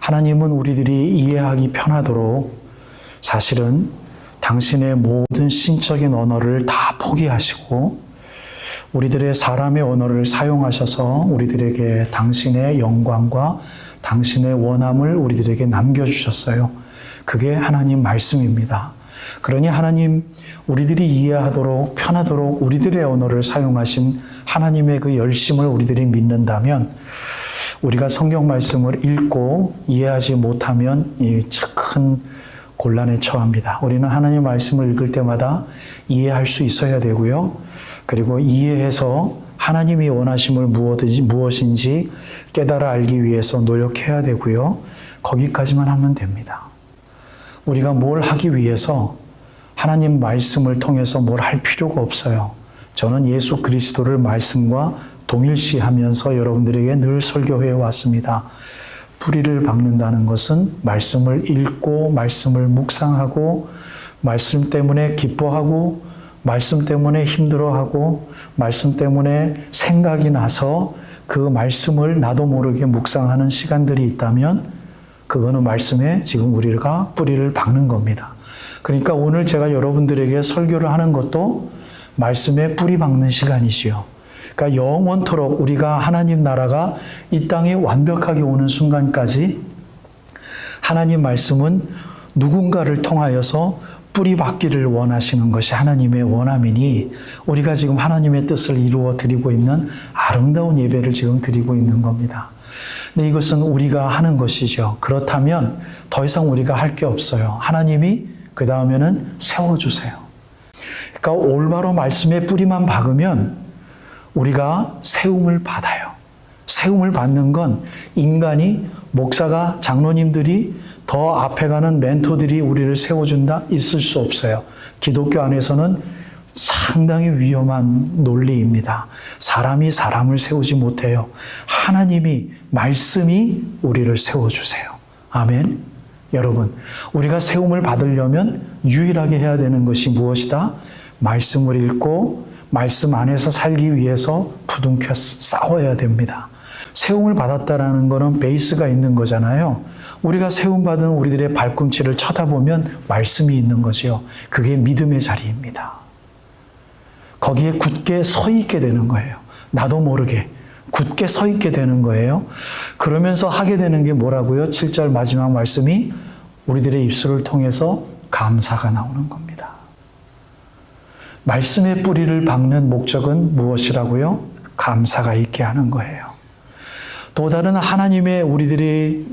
하나님은 우리들이 이해하기 편하도록 사실은 당신의 모든 신적인 언어를 다 포기하시고 우리들의 사람의 언어를 사용하셔서 우리들에게 당신의 영광과 당신의 원함을 우리들에게 남겨주셨어요. 그게 하나님 말씀입니다. 그러니 하나님, 우리들이 이해하도록 편하도록 우리들의 언어를 사용하신 하나님의 그 열심을 우리들이 믿는다면 우리가 성경 말씀을 읽고 이해하지 못하면 큰 곤란에 처합니다. 우리는 하나님 말씀을 읽을 때마다 이해할 수 있어야 되고요. 그리고 이해해서 하나님이 원하심을 무엇인지 깨달아 알기 위해서 노력해야 되고요. 거기까지만 하면 됩니다. 우리가 뭘 하기 위해서 하나님 말씀을 통해서 뭘 할 필요가 없어요. 저는 예수 그리스도를 말씀과 동일시하면서 여러분들에게 늘 설교해 왔습니다. 뿌리를 박는다는 것은 말씀을 읽고 말씀을 묵상하고 말씀 때문에 기뻐하고 말씀 때문에 힘들어하고 말씀 때문에 생각이 나서 그 말씀을 나도 모르게 묵상하는 시간들이 있다면 그거는 말씀에 지금 우리가 뿌리를 박는 겁니다. 그러니까 오늘 제가 여러분들에게 설교를 하는 것도 말씀에 뿌리 박는 시간이지요. 그러니까 영원토록 우리가 하나님 나라가 이 땅에 완벽하게 오는 순간까지 하나님 말씀은 누군가를 통하여서 뿌리 박기를 원하시는 것이 하나님의 원함이니 우리가 지금 하나님의 뜻을 이루어 드리고 있는 아름다운 예배를 지금 드리고 있는 겁니다. 근데 이것은 우리가 하는 것이죠. 그렇다면 더 이상 우리가 할 게 없어요. 하나님이 그 다음에는 세워주세요. 그러니까 올바로 말씀의 뿌리만 박으면 우리가 세움을 받아요. 세움을 받는 건 인간이, 목사가, 장로님들이, 더 앞에 가는 멘토들이 우리를 세워준다? 있을 수 없어요. 기독교 안에서는 상당히 위험한 논리입니다. 사람이 사람을 세우지 못해요. 하나님이, 말씀이 우리를 세워주세요. 아멘. 여러분, 우리가 세움을 받으려면 유일하게 해야 되는 것이 무엇이다? 말씀을 읽고 말씀 안에서 살기 위해서 부둥켜 싸워야 됩니다. 세움을 받았다라는 것은 베이스가 있는 거잖아요. 우리가 세움받은 우리들의 발꿈치를 쳐다보면 말씀이 있는 거지요. 그게 믿음의 자리입니다. 거기에 굳게 서 있게 되는 거예요. 나도 모르게 굳게 서 있게 되는 거예요. 그러면서 하게 되는 게 뭐라고요? 7절 마지막 말씀이 우리들의 입술을 통해서 감사가 나오는 겁니다. 말씀의 뿌리를 박는 목적은 무엇이라고요? 감사가 있게 하는 거예요. 또 다른 하나님의 우리들이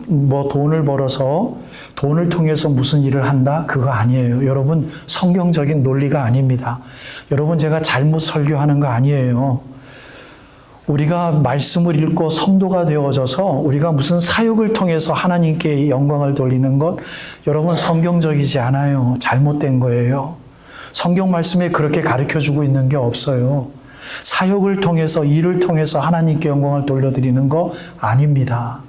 돈을 벌어서 돈을 통해서 무슨 일을 한다? 그거 아니에요. 여러분, 성경적인 논리가 아닙니다. 여러분, 제가 잘못 설교하는 거 아니에요. 우리가 말씀을 읽고 성도가 되어져서 우리가 무슨 사역을 통해서 하나님께 영광을 돌리는 것, 여러분 성경적이지 않아요. 잘못된 거예요. 성경 말씀에 그렇게 가르쳐주고 있는 게 없어요. 사역을 통해서, 일을 통해서 하나님께 영광을 돌려드리는 거 아닙니다.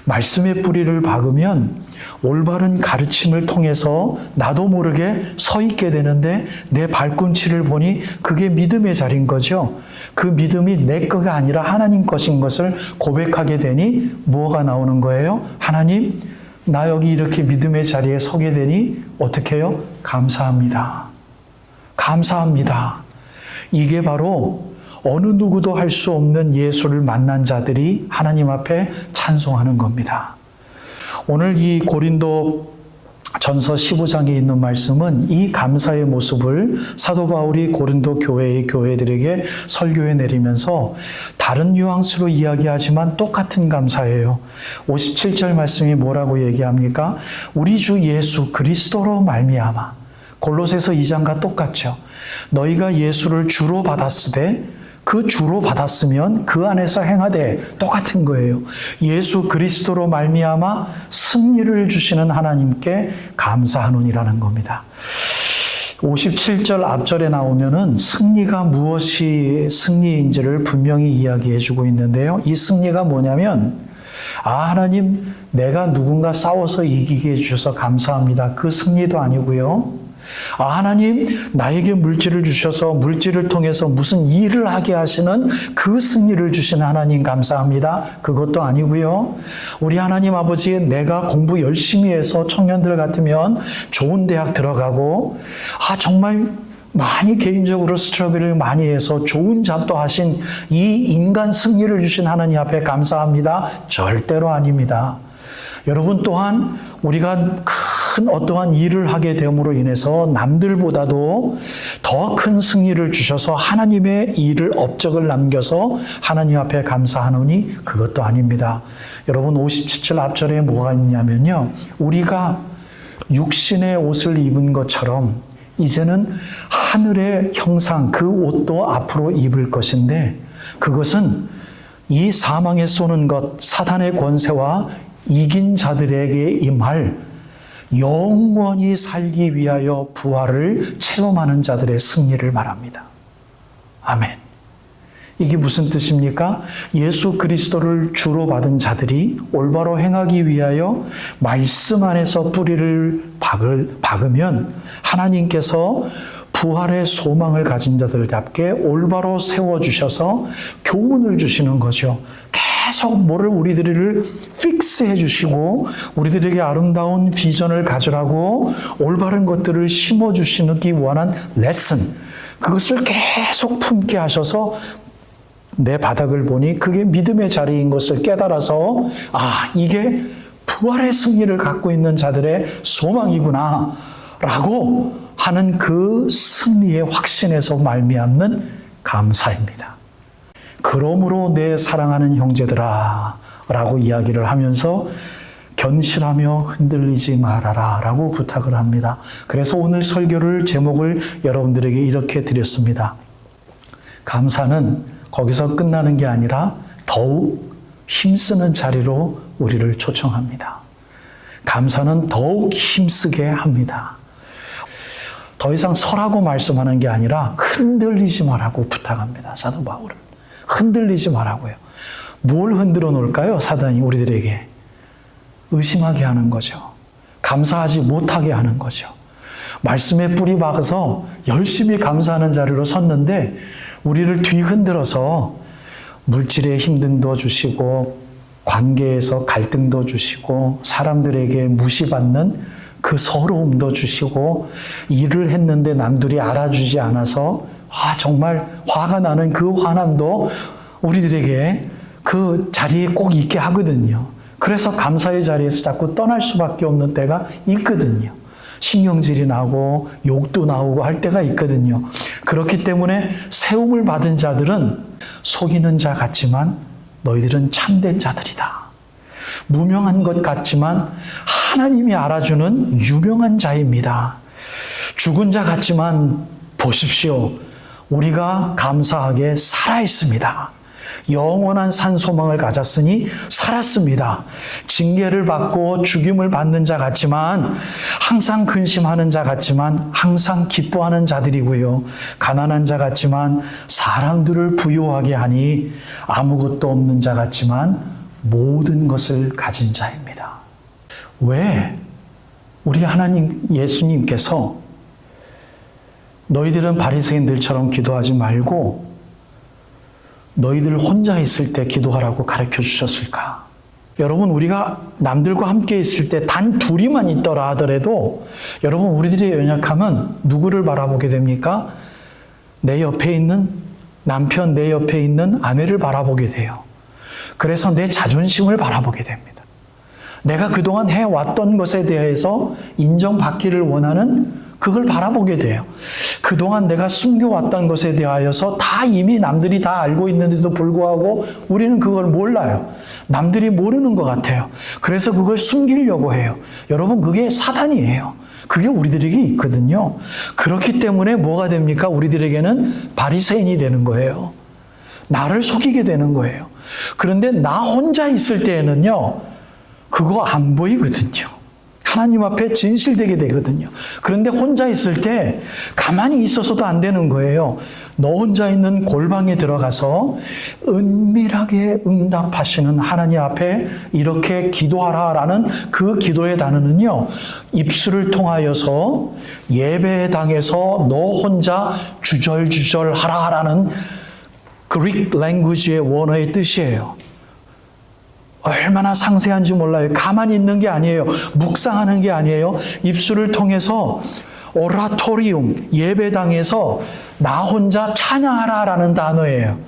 말씀의 뿌리를 박으면 올바른 가르침을 통해서 나도 모르게 서 있게 되는데 내 발꿈치를 보니 그게 믿음의 자리인 거죠. 그 믿음이 내 거가 아니라 하나님 것인 것을 고백하게 되니 뭐가 나오는 거예요? 하나님, 나 여기 이렇게 믿음의 자리에 서게 되니 어떻게 해요? 감사합니다. 감사합니다. 이게 바로 어느 누구도 할 수 없는 예수를 만난 자들이 하나님 앞에 찬송하는 겁니다. 오늘 이 고린도 전서 15장에 있는 말씀은 이 감사의 모습을 사도 바울이 고린도 교회의 교회들에게 설교해 내리면서 다른 뉘앙스로 이야기하지만 똑같은 감사예요. 57절 말씀이 뭐라고 얘기합니까? 우리 주 예수 그리스도로 말미암아. 골로새서 2장과 똑같죠. 너희가 예수를 주로 받았으되 그 주로 받았으면 그 안에서 행하되 똑같은 거예요. 예수 그리스도로 말미암아 승리를 주시는 하나님께 감사하노니라는 겁니다. 57절 앞절에 나오면은 승리가 무엇이 승리인지를 분명히 이야기해 주고 있는데요. 이 승리가 뭐냐면 하나님, 내가 누군가 싸워서 이기게 해주셔서 감사합니다. 그 승리도 아니고요. 아, 하나님 나에게 물질을 주셔서 물질을 통해서 무슨 일을 하게 하시는 그 승리를 주신 하나님 감사합니다. 그것도 아니고요. 우리 하나님 아버지, 내가 공부 열심히 해서 청년들 같으면 좋은 대학 들어가고 정말 많이 개인적으로 스트러글을 많이 해서 좋은 잡도 하신 이 인간 승리를 주신 하나님 앞에 감사합니다. 절대로 아닙니다. 여러분, 또한 우리가 큰 어떠한 일을 하게 됨으로 인해서 남들보다도 더 큰 승리를 주셔서 하나님의 일을 업적을 남겨서 하나님 앞에 감사하노니 그것도 아닙니다. 여러분, 57절 앞절에 뭐가 있냐면요, 우리가 육신의 옷을 입은 것처럼 이제는 하늘의 형상, 그 옷도 앞으로 입을 것인데, 그것은 이 사망에 쏘는 것, 사단의 권세와 이긴 자들에게 임할 영원히 살기 위하여 부활을 체험하는 자들의 승리를 말합니다. 아멘. 이게 무슨 뜻입니까? 예수 그리스도를 주로 받은 자들이 올바로 행하기 위하여 말씀 안에서 뿌리를 박으면 하나님께서 부활의 소망을 가진 자들답게 올바로 세워주셔서 교훈을 주시는 거죠. 계속 뭐를 우리들을 픽스해 주시고 우리들에게 아름다운 비전을 가지라고 올바른 것들을 심어주시기 원한 레슨, 그것을 계속 품게 하셔서 내 바닥을 보니 그게 믿음의 자리인 것을 깨달아서 이게 부활의 승리를 갖고 있는 자들의 소망이구나 라고 하는 그 승리의 확신에서 말미암는 감사입니다. 그러므로 내 사랑하는 형제들아 라고 이야기를 하면서 견실하며 흔들리지 말아라 라고 부탁을 합니다. 그래서 오늘 설교를 제목을 여러분들에게 이렇게 드렸습니다. 감사는 거기서 끝나는 게 아니라 더욱 힘쓰는 자리로 우리를 초청합니다. 감사는 더욱 힘쓰게 합니다. 더 이상 서라고 말씀하는 게 아니라 흔들리지 말라고 부탁합니다. 사도 바울은. 흔들리지 말라고요. 뭘 흔들어 놓을까요? 사단이 우리들에게. 의심하게 하는 거죠. 감사하지 못하게 하는 거죠. 말씀에 뿌리 박아서 열심히 감사하는 자리로 섰는데 우리를 뒤흔들어서 물질의 힘듦도 주시고 관계에서 갈등도 주시고 사람들에게 무시받는 그 서러움도 주시고 일을 했는데 남들이 알아주지 않아서 정말 화가 나는 그 화남도 우리들에게 그 자리에 꼭 있게 하거든요. 그래서 감사의 자리에서 자꾸 떠날 수밖에 없는 때가 있거든요. 신경질이 나고 욕도 나오고 할 때가 있거든요. 그렇기 때문에 세움을 받은 자들은 속이는 자 같지만 너희들은 참된 자들이다. 무명한 것 같지만 하나님이 알아주는 유명한 자입니다. 죽은 자 같지만 보십시오. 우리가 감사하게 살아있습니다. 영원한 산소망을 가졌으니 살았습니다. 징계를 받고 죽임을 받는 자 같지만 항상 근심하는 자 같지만 항상 기뻐하는 자들이고요. 가난한 자 같지만 사람들을 부유하게 하니 아무것도 없는 자 같지만 모든 것을 가진 자입니다. 왜 우리 하나님 예수님께서 너희들은 바리새인들처럼 기도하지 말고 너희들 혼자 있을 때 기도하라고 가르쳐 주셨을까? 여러분, 우리가 남들과 함께 있을 때 단 둘이만 있더라 하더라도 여러분, 우리들의 연약함은 누구를 바라보게 됩니까? 내 옆에 있는 남편, 내 옆에 있는 아내를 바라보게 돼요. 그래서 내 자존심을 바라보게 됩니다. 내가 그동안 해왔던 것에 대해서 인정받기를 원하는 그걸 바라보게 돼요. 그동안 내가 숨겨왔던 것에 대하여서 다 이미 남들이 다 알고 있는데도 불구하고 우리는 그걸 몰라요. 남들이 모르는 것 같아요. 그래서 그걸 숨기려고 해요. 여러분, 그게 사단이에요. 그게 우리들에게 있거든요. 그렇기 때문에 뭐가 됩니까? 우리들에게는 바리새인이 되는 거예요. 나를 속이게 되는 거예요. 그런데 나 혼자 있을 때에는요, 그거 안 보이거든요. 하나님 앞에 진실되게 되거든요. 그런데 혼자 있을 때 가만히 있어서도 안 되는 거예요. 너 혼자 있는 골방에 들어가서 은밀하게 응답하시는 하나님 앞에 이렇게 기도하라라는 그 기도의 단어는요, 입술을 통하여서 예배당에서 너 혼자 주절주절 하라라는 그릭 랭귀지의 원어의 뜻이에요. 얼마나 상세한지 몰라요. 가만히 있는 게 아니에요. 묵상하는 게 아니에요. 입술을 통해서 오라토리움, 예배당에서 나 혼자 찬양하라라는 단어예요.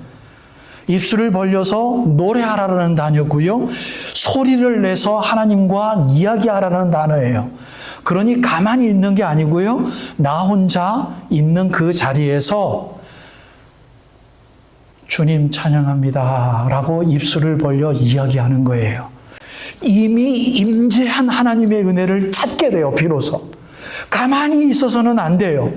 입술을 벌려서 노래하라라는 단어고요. 소리를 내서 하나님과 이야기하라는 단어예요. 그러니 가만히 있는 게 아니고요. 나 혼자 있는 그 자리에서 주님 찬양합니다 라고 입술을 벌려 이야기하는 거예요. 이미 임재한 하나님의 은혜를 찾게 돼요. 비로소. 가만히 있어서는 안 돼요.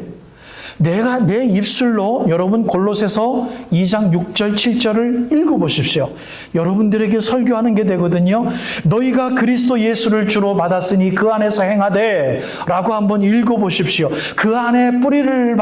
내가 내 입술로 여러분 골로새서 2장 6절 7절을 읽어보십시오. 여러분들에게 설교하는 게 되거든요. 너희가 그리스도 예수를 주로 받았으니 그 안에서 행하되 라고 한번 읽어보십시오. 그 안에 뿌리를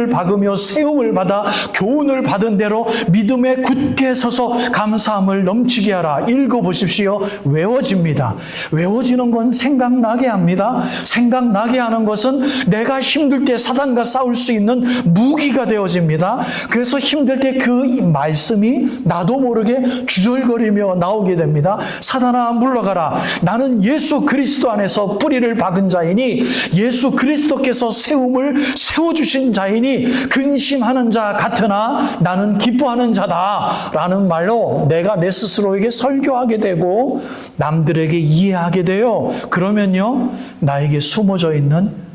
박으며 세움을 받아 교훈을 받은 대로 믿음에 굳게 서서 감사함을 넘치게 하라. 읽어보십시오. 외워집니다. 외워지는 건 생각나게 합니다. 생각나게 하는 것은 내가 힘들 때 사단과 싸울 수 있는 무기가 되어집니다. 그래서 힘들 때 그 말씀이 나도 모르게 주절거리며 나오게 됩니다. 사단아 물러가라. 나는 예수 그리스도 안에서 뿌리를 박은 자이니 예수 그리스도께서 세움을 세워주신 자이니 근심하는 자 같으나 나는 기뻐하는 자다 라는 말로 내가 내 스스로에게 설교하게 되고 남들에게 이해하게 돼요. 그러면요 나에게 숨어져 있는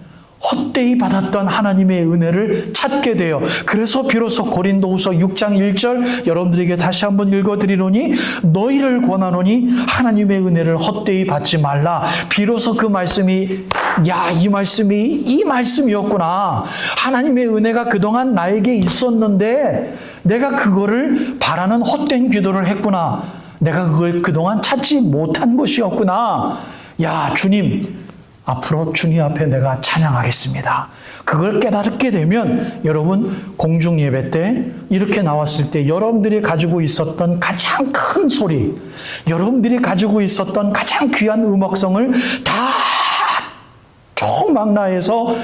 헛되이 받았던 하나님의 은혜를 찾게 돼요. 그래서 비로소 고린도후서 6장 1절 여러분들에게 다시 한번 읽어드리노니 너희를 권하노니 하나님의 은혜를 헛되이 받지 말라. 비로소 그 말씀이 이 말씀이었구나. 하나님의 은혜가 그동안 나에게 있었는데 내가 그거를 바라는 헛된 기도를 했구나. 내가 그걸 그동안 찾지 못한 것이었구나. 주님 앞으로 주님 앞에 내가 찬양하겠습니다. 그걸 깨닫게 되면 여러분 공중 예배 때 이렇게 나왔을 때 여러분들이 가지고 있었던 가장 큰 소리, 여러분들이 가지고 있었던 가장 귀한 음악성을 다 총망라해서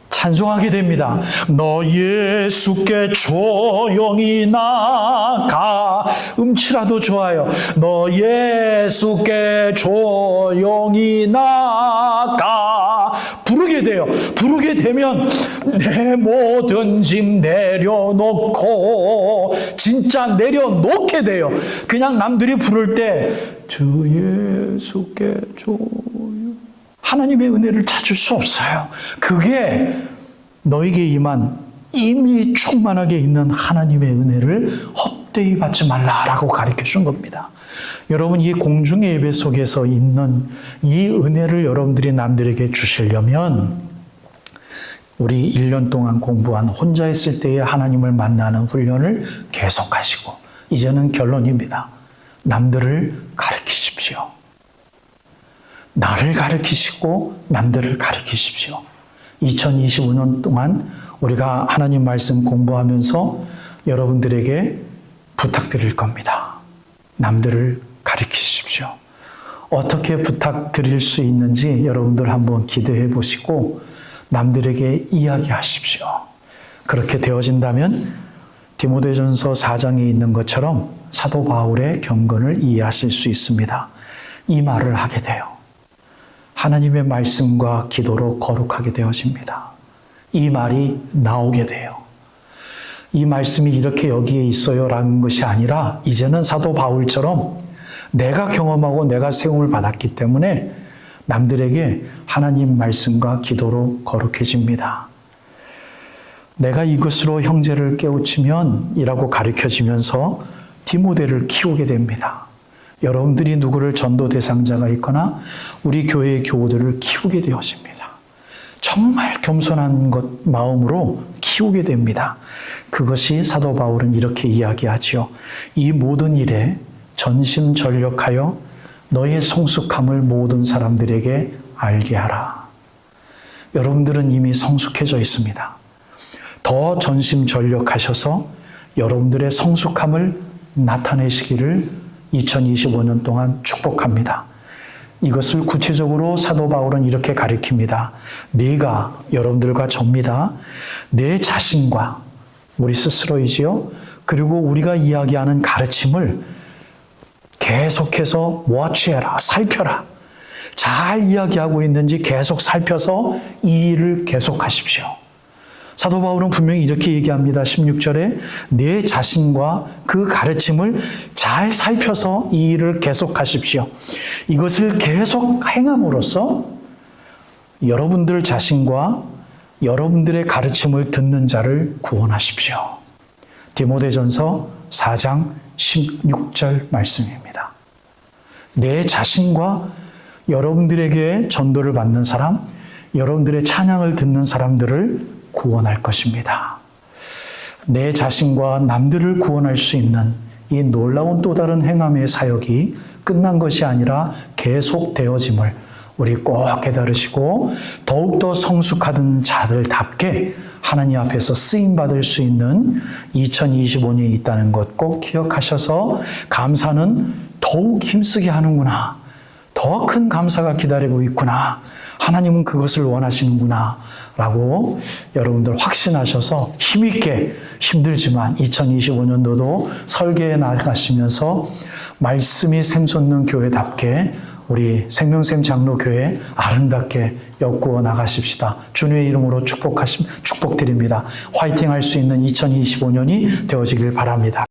찬송하게 됩니다. 너 예수께 조용히 나가. 음치라도 좋아요. 너 예수께 조용히 나가. 부르게 돼요. 부르게 되면 내 모든 짐 내려놓고 진짜 내려놓게 돼요. 그냥 남들이 부를 때 주 예수께 조용히 하나님의 은혜를 찾을 수 없어요. 그게 너에게 임한 이미 충만하게 있는 하나님의 은혜를 헛되이 받지 말라라고 가르쳐 준 겁니다. 여러분 이 공중의 예배 속에서 있는 이 은혜를 여러분들이 남들에게 주시려면 우리 1년 동안 공부한 혼자 있을 때의 하나님을 만나는 훈련을 계속하시고 이제는 결론입니다. 남들을 가르치십시오. 나를 가르치시고 남들을 가르치십시오. 2025년 동안 우리가 하나님 말씀 공부하면서 여러분들에게 부탁드릴 겁니다. 남들을 가르치십시오. 어떻게 부탁드릴 수 있는지 여러분들 한번 기도해 보시고 남들에게 이야기하십시오. 그렇게 되어진다면 디모데전서 4장에 있는 것처럼 사도 바울의 경건을 이해하실 수 있습니다. 이 말을 하게 돼요. 하나님의 말씀과 기도로 거룩하게 되어집니다. 이 말이 나오게 돼요. 이 말씀이 이렇게 여기에 있어요 라는 것이 아니라 이제는 사도 바울처럼 내가 경험하고 내가 세움을 받았기 때문에 남들에게 하나님 말씀과 기도로 거룩해집니다. 내가 이것으로 형제를 깨우치면 이라고 가르쳐지면서 디모데를 키우게 됩니다. 여러분들이 누구를 전도 대상자가 있거나 우리 교회의 교우들을 키우게 되어집니다. 정말 겸손한 마음으로 키우게 됩니다. 그것이 사도 바울은 이렇게 이야기하지요. 이 모든 일에 전심전력하여 너의 성숙함을 모든 사람들에게 알게 하라. 여러분들은 이미 성숙해져 있습니다. 더 전심전력하셔서 여러분들의 성숙함을 나타내시기를 2025년 동안 축복합니다. 이것을 구체적으로 사도 바울은 이렇게 가리킵니다. 내가, 여러분들과 접니다. 내 자신과, 우리 스스로이지요. 그리고 우리가 이야기하는 가르침을 계속해서 워치해라, 살펴라. 잘 이야기하고 있는지 계속 살펴서 이 일을 계속하십시오. 사도 바울은 분명히 이렇게 얘기합니다. 16절에 내 자신과 그 가르침을 잘 살펴서 이 일을 계속하십시오. 이것을 계속 행함으로써 여러분들 자신과 여러분들의 가르침을 듣는 자를 구원하십시오. 디모데전서 4장 16절 말씀입니다. 내 자신과 여러분들에게 전도를 받는 사람, 여러분들의 찬양을 듣는 사람들을 구원할 것입니다. 내 자신과 남들을 구원할 수 있는 이 놀라운 또 다른 행함의 사역이 끝난 것이 아니라 계속되어짐을 우리 꼭 깨달으시고 더욱더 성숙하던 자들답게 하나님 앞에서 쓰임받을 수 있는 2025년이 있다는 것 꼭 기억하셔서 감사는 더욱 힘쓰게 하는구나. 더 큰 감사가 기다리고 있구나. 하나님은 그것을 원하시는구나. 라고 여러분들 확신하셔서 힘있게 힘들지만 2025년도도 설계해 나가시면서 말씀이 샘솟는 교회답게 우리 생명샘 장로교회 아름답게 엮고 나가십시다. 주님의 이름으로 축복드립니다. 화이팅 할 수 있는 2025년이 되어지길 바랍니다.